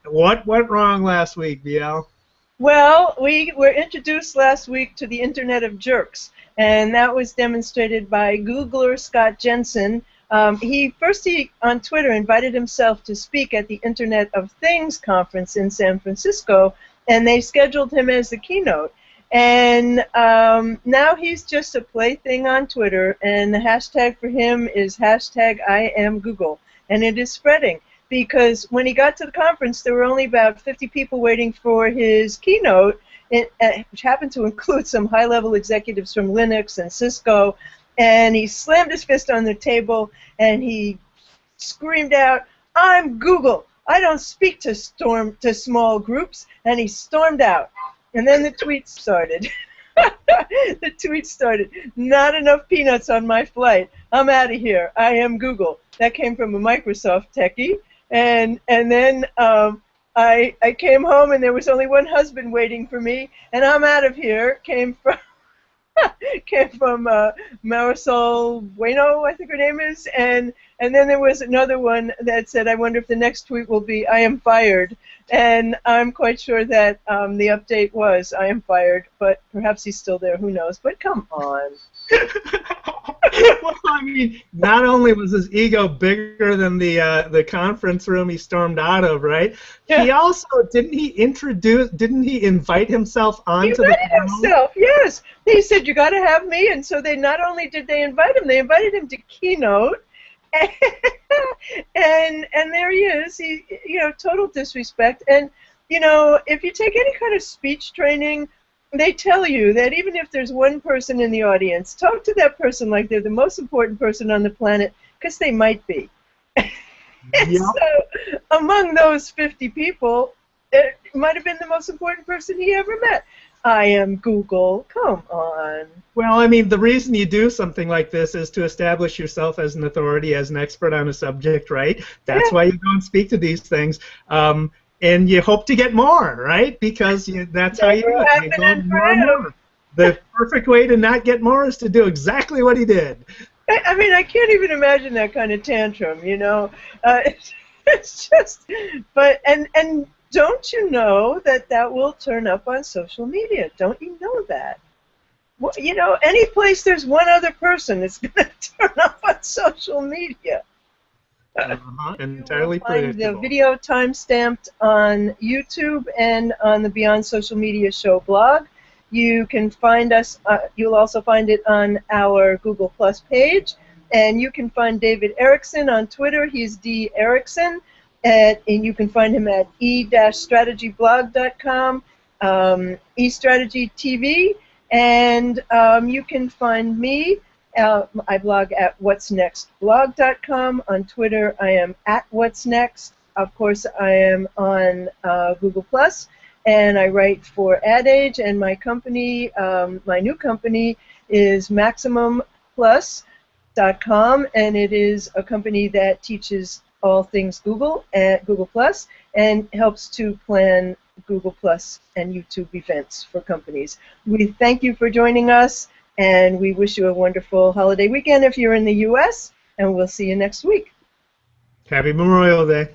What went wrong last week, BL? Well, we were introduced last week to the Internet of Jerks, and that was demonstrated by Googler Scott Jensen. He on Twitter invited himself to speak at the Internet of Things conference in San Francisco, and they scheduled him as the keynote. And now he's just a plaything on Twitter, and the hashtag for him is hashtag IAmGoogle, and it is spreading. Because when he got to the conference, there were only about 50 people waiting for his keynote, which happened to include some high-level executives from Linux and Cisco, and he slammed his fist on the table, and he screamed out, "I'm Google! I don't speak to small groups," and he stormed out. And then the tweet started. The tweet started, "Not enough peanuts on my flight. I'm out of here. I am Google." That came from a Microsoft techie. And then I came home and there was only one husband waiting for me, and I'm out of here. Came from Marisol Bueno, I think her name is, and then there was another one that said, "I wonder if the next tweet will be, I am fired." And I'm quite sure that the update was, "I am fired," but perhaps he's still there, who knows, but come on. Well, I mean, not only was his ego bigger than the conference room he stormed out of, right? Yeah. He also didn't he invite himself onto the panel? He invited himself, yes. He said, "You got to have me," and so they not only did they invite him, they invited him to keynote, and there he is. He, total disrespect. And if you take any kind of speech training, they tell you that even if there's one person in the audience, talk to that person like they're the most important person on the planet, because they might be. And so, among those 50 people, it might have been the most important person he ever met. I am Google. Come on. Well, I mean, the reason you do something like this is to establish yourself as an authority, as an expert on a subject, right? That's why you go and speak to these things. And you hope to get more, right? Because that's how you do it. You go more and more. The perfect way to not get more is to do exactly what he did. I mean, I can't even imagine that kind of tantrum, It's just, and don't you know that will turn up on social media? Don't you know that? Well, any place there's one other person, it's going to turn up on social media. Entirely you will find predictable. the video time-stamped on YouTube and on the Beyond Social Media Show blog. You can find us, you'll also find it on our Google Plus page, and you can find David Erickson on Twitter. He's D. Erickson, and you can find him at e-strategyblog.com, eStrategy TV, and you can find me. I blog at whatsnextblog.com. On Twitter, I am at whatsnext. Of course, I am on Google Plus, and I write for Ad Age. And my company, my new company, is MaximumPlus.com, and it is a company that teaches all things Google at Google Plus and helps to plan Google Plus and YouTube events for companies. We thank you for joining us. And we wish you a wonderful holiday weekend if you're in the U.S., and we'll see you next week. Happy Memorial Day.